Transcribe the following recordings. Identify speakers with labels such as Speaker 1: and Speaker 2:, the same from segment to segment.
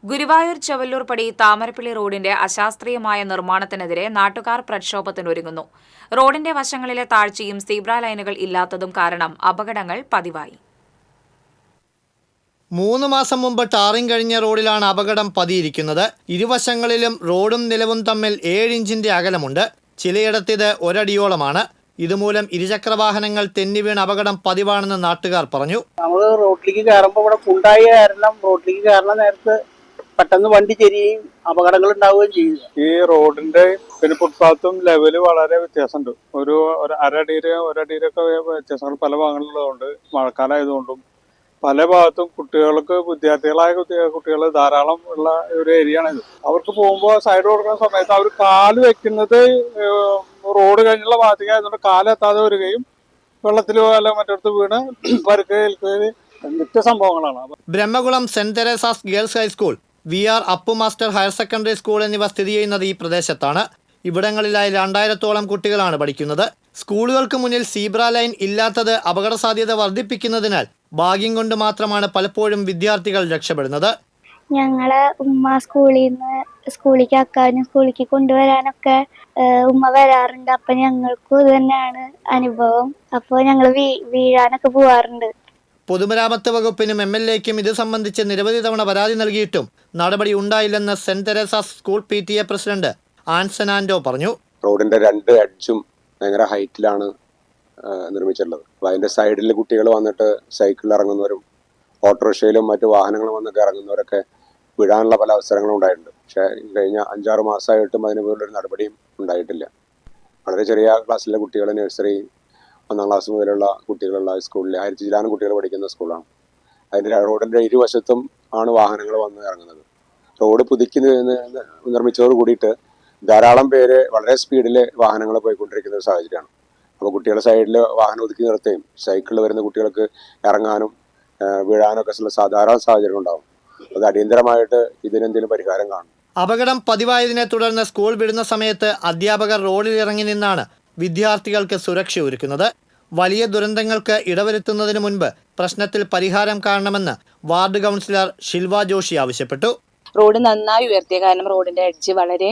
Speaker 1: ഗുരുവായൂർ ചെവല്ലൂർപടി താമരപ്പള്ളി റോഡിന്റെ അശാസ്ത്രീയമായ നിർമ്മാണത്തിനെതിരെ നാട്ടുകാർ പ്രക്ഷോഭത്തിനൊരുങ്ങുന്നു. റോഡിന്റെ വശങ്ങളിലെ താഴ്ചയും സീബ്ര ലൈനുകൾ ഇല്ലാത്തതും കാരണം അപകടങ്ങൾ പതിവായി.
Speaker 2: 3 മാസം മുമ്പ് ടാറിംഗ് കഴിഞ്ഞ റോഡിലാണ് അപകടം പതിയിരിക്കുന്നത്. ഇരുവശങ്ങളിലും റോഡും നിലവും തമ്മിൽ 7 ഇഞ്ചിന്റെ അകലമുണ്ട്. ചിലയിടത്തിത് ഒരടിയോളമാണ്. ഇതുമൂലം ഇരുചക്രവാഹനങ്ങൾ തെന്നിവീണ് അപകടം പതിവാണെന്ന് നാട്ടുകാർ പറഞ്ഞു.
Speaker 3: നമ്മൾ റോഡിലേക്ക് കയറുമ്പോൾ ഇവിടെ ഉണ്ടായ കാരണം റോഡിലേക്ക് കയറുന്ന നേരത്ത് പെട്ടെന്ന് വണ്ടി ചെരിയും അപകടങ്ങൾ ഉണ്ടാവുകയും ചെയ്യുന്നു.
Speaker 4: ഈ റോഡിന്റെ പിന്നെ ഫുട്പാത്തും ലെവല് വളരെ വ്യത്യാസമുണ്ട്. ഒരു ഒരടിയിലൊക്കെ വ്യത്യാസങ്ങൾ പല ഭാഗങ്ങളിലുള്ളതുകൊണ്ട് മഴക്കാലമായതുകൊണ്ടും പല ഭാഗത്തും കുട്ടികൾക്ക് വിദ്യാർത്ഥികളായ കുട്ടികൾ ധാരാളം ഉള്ള ഒരു ഏരിയ ആണിത്. അവർക്ക് പോകുമ്പോൾ സൈഡ് കൊടുക്കുന്ന സമയത്ത് അവർ കാല് വെക്കുന്നത് റോഡ് കഴിഞ്ഞുള്ള ഭാഗത്തേക്ക് ആയതുകൊണ്ട് കാലെത്താതെ വരികയും വെള്ളത്തിലോ അല്ല മറ്റിടത്ത് വീണ് പരുക്ക് ഏൽക്കുകയും നിത്യ സംഭവങ്ങളാണ്.
Speaker 2: Brahmakulam saint Teresa's girls high school, VR Appu master higher secondary school എന്നിവ സ്ഥിതി ചെയ്യുന്നത് ഈ പ്രദേശത്താണ്. ഇവിടങ്ങളിലായി 2000-ഓളം കുട്ടികളാണ് പഠിക്കുന്നത്. സ്കൂളുകൾക്ക് മുന്നിൽ സീബ്ര ലൈൻ ഇല്ലാത്തത് അപകട സാധ്യത വർദ്ധിപ്പിക്കുന്നതിനാൽ ഭാഗ്യം കൊണ്ട് മാത്രമാണ് പലപ്പോഴും വിദ്യാർത്ഥികൾ രക്ഷപ്പെടുന്നത്.
Speaker 5: ഞങ്ങളെ ഉമ്മ സ്കൂളിലേക്ക് ആക്കാനും സ്കൂളിലേക്ക് കൊണ്ടുവരാനൊക്കെ ഉമ്മ വരാറുണ്ട്. അപ്പൊ ഞങ്ങൾക്കും ഇത് തന്നെയാണ് അനുഭവം. അപ്പോൾ ഞങ്ങൾ വീഴാനൊക്കെ പോവാറുണ്ട്.
Speaker 2: പൊതുമരാമത്ത് വകുപ്പിനും MLAയ്ക്കും ഇത് സംബന്ധിച്ച് നിരവധി തവണ പരാതി നൽകിയിട്ടും നടപടി ഉണ്ടായില്ലെന്ന് Saint Teresa's school PTA president Anson Ando പറഞ്ഞു.
Speaker 6: റോഡിന്റെ 2 എഡ്ജും ഭയങ്കര ഹൈറ്റിലാണ് നിർമ്മിച്ചിട്ടുള്ളത്. അപ്പോൾ അതിന്റെ സൈഡിൽ കുട്ടികൾ വന്നിട്ട് സൈക്കിളിൽ ഇറങ്ങുന്നവരും ഓട്ടോറിക്ഷയിലും മറ്റു വാഹനങ്ങളും വന്നിട്ട് ഇറങ്ങുന്നവരൊക്കെ വിടാനുള്ള പല അവസരങ്ങളും ഉണ്ടായിട്ടുണ്ട്. പക്ഷേ കഴിഞ്ഞ 5-6 മാസമായിട്ടും അതിന് പോലുള്ളൊരു നടപടിയും ഉണ്ടായിട്ടില്ല. വളരെ ചെറിയ ക്ലാസ്സിലെ കുട്ടികൾ, നഴ്സറി 1-ാം ക്ലാസ് മുതലുള്ള കുട്ടികളുള്ള സ്കൂളിൽ 1000 ചില്ലാനം കുട്ടികൾ പഠിക്കുന്ന സ്കൂളാണ്. അതിൻ്റെ റോഡിൻ്റെ ഇരുവശത്തും ആണ് വാഹനങ്ങൾ വന്ന് ഇറങ്ങുന്നത്. റോഡ് പുതുക്കി നിർമ്മിച്ചതോട് കൂടിയിട്ട് ധാരാളം പേര് വളരെ സ്പീഡിൽ വാഹനങ്ങൾ പോയിക്കൊണ്ടിരിക്കുന്ന ഒരു സാഹചര്യമാണ്. അപ്പോൾ കുട്ടികളുടെ സൈഡിൽ വാഹനം ഒതുക്കി നിർത്തുകയും സൈക്കിളിൽ വരുന്ന കുട്ടികൾക്ക് ഇറങ്ങാനും വീഴാനും ഒക്കെ ധാരാളം സാഹചര്യം ഉണ്ടാകും. അത് അടിയന്തരമായിട്ട് ഇതിനെന്തെങ്കിലും പരിഹാരം കാണും.
Speaker 2: അപകടം പതിവായതിനെ തുടർന്ന് സ്കൂൾ വിടുന്ന സമയത്ത് അധ്യാപകർ റോഡിൽ ഇറങ്ങി നിന്നാണ് വിദ്യാർത്ഥികൾക്ക് സുരക്ഷ ഒരുക്കുന്നത്. വലിയ ദുരന്തങ്ങൾക്ക് ഇടവരുത്തുന്നതിന് മുൻപ് പ്രശ്നത്തിൽ പരിഹാരം കാണണമെന്ന് വാർഡ് കൗൺസിലർ ഷിൽവ ജോഷി ആവശ്യപ്പെട്ടു.
Speaker 7: റോഡ് നന്നായി ഉയർത്തിയ കാരണം റോഡിന്റെ എഡ്ജ് വളരെ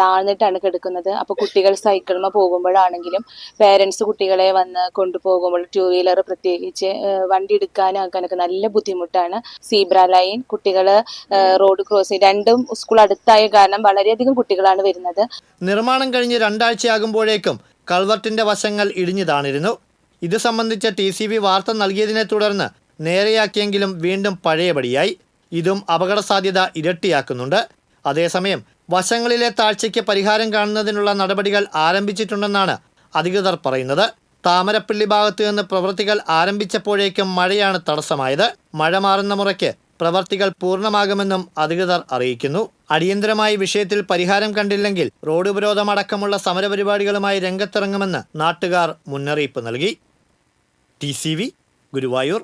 Speaker 7: താഴ്ന്നിട്ടാണ് കിടക്കുന്നത്. അപ്പോൾ കുട്ടികൾ സൈക്കിളിൽ പോകുമ്പോഴാണെങ്കിലും പേരൻസ് കുട്ടികളെ വന്ന് കൊണ്ടുപോകുമ്പോൾ 2 വീലർ പ്രത്യേകിച്ച് വണ്ടി എടുക്കാനൊക്കെ നല്ല ബുദ്ധിമുട്ടാണ്. സീബ്ര ലൈൻ, കുട്ടികൾ റോഡ് ക്രോസ് ചെയ്ത് രണ്ടും സ്കൂൾ അടുത്തായ കാരണം വളരെയധികം കുട്ടികളാണ് വരുന്നത്.
Speaker 2: നിർമ്മാണം കഴിഞ്ഞ് 2 ആഴ്ചയാകുമ്പോഴേക്കും കൾവർട്ടിന്റെ വശങ്ങൾ ഇടിഞ്ഞു താണിരുന്നു. ഇത് സംബന്ധിച്ച് TCB വാർത്ത നൽകിയതിനെ തുടർന്ന് നേരെയാക്കിയെങ്കിലും വീണ്ടും പഴയപടിയായി. ഇതും അപകട സാധ്യത ഇരട്ടിയാക്കുന്നുണ്ട്. അതേസമയം വശങ്ങളിലെ താഴ്ചയ്ക്ക് പരിഹാരം കാണുന്നതിനുള്ള നടപടികൾ ആരംഭിച്ചിട്ടുണ്ടെന്നാണ് അധികൃതർ പറയുന്നത്. താമരപ്പള്ളി ഭാഗത്തു നിന്ന് പ്രവൃത്തികൾ ആരംഭിച്ചപ്പോഴേക്കും മഴയാണ് തടസ്സമായത്. മഴ മാറുന്ന മുറയ്ക്ക് പ്രവർത്തികൾ പൂർണ്ണമാകുമെന്നും അധികൃതർ അറിയിക്കുന്നു. അടിയന്തരമായി വിഷയത്തിൽ പരിഹാരം കണ്ടില്ലെങ്കിൽ റോഡ് ഉപരോധമടക്കമുള്ള സമരപരിപാടികളുമായി രംഗത്തിറങ്ങുമെന്ന് നാട്ടുകാർ മുന്നറിയിപ്പ് നൽകി. TCV ഗുരുവായൂർ.